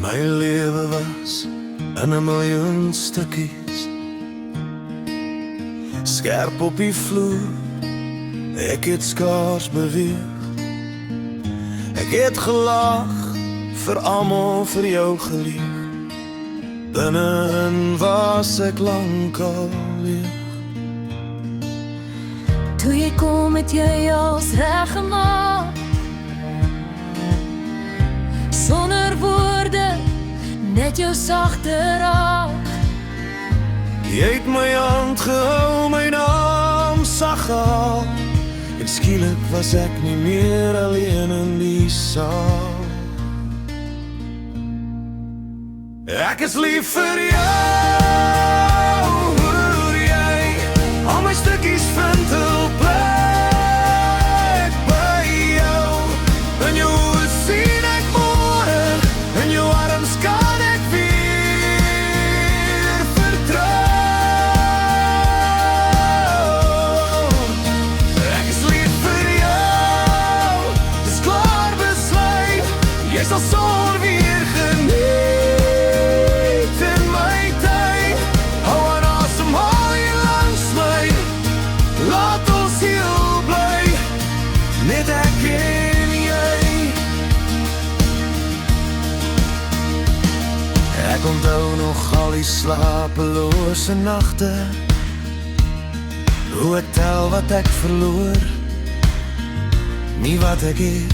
My lewe was in 'n miljoen stukkies, skerp op die vloer. Ek het skaars beweeg. Ek het gelag vir almal, vir jou gelieg. Binne-in was ek lankal leeg. Toe jy kom het jy als reggemaak, sonder woorde, net jou sagte raak. Jy het my hand gehou, my naam sag gehaal, en skielik was ek nie meer alleen in die saal. Ek is lief vir jou, hoor jy, al my stukkies vind hul plek by jou. In jou oë sien ek môre, in jou arms kan ek weer vertrou. Ek is lief vir jou, dis klaar besluit, jy sal son weer geniet. Net ek en jy. Ek onthou nog al die slapelose nagte, hoe ek tel wat ek verloor, nie wat ek het.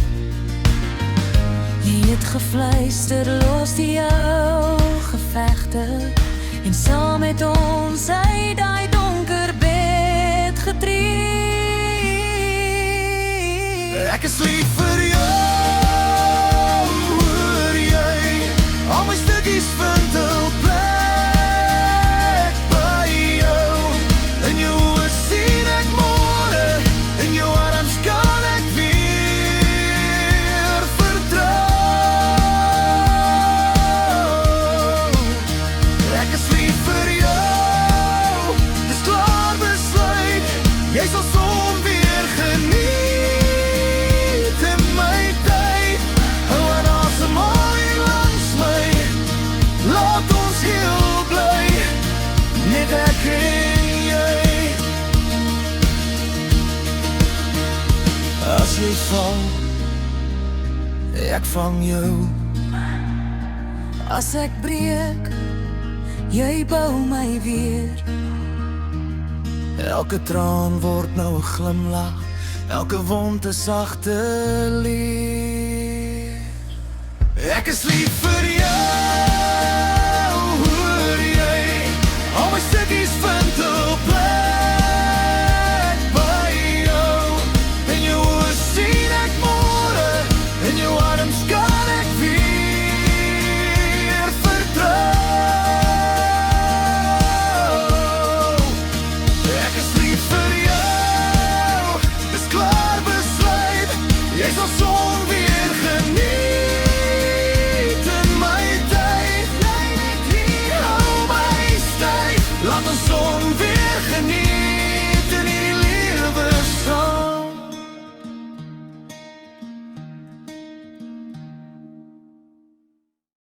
Jy het gefluister, los die jou gevegte, en saam met ons uit daai donker bed getree. Ek is lief vir jou, hoor jy, al my stukkies vind hul plek by jou. In jou oë sien ek môre, in jou arms kan ek weer vertrou. Ek is lief vir jou, dis klaar besluit, jy sal son weer geniet. Ek en jy. As jy val, ek vang jou. As ek breek, jy bou my weer. Elke traan word nou 'n glimlag, elke wond 'n sagte leer. Ek is lief vir jou, hoor jy, al my stukkies vind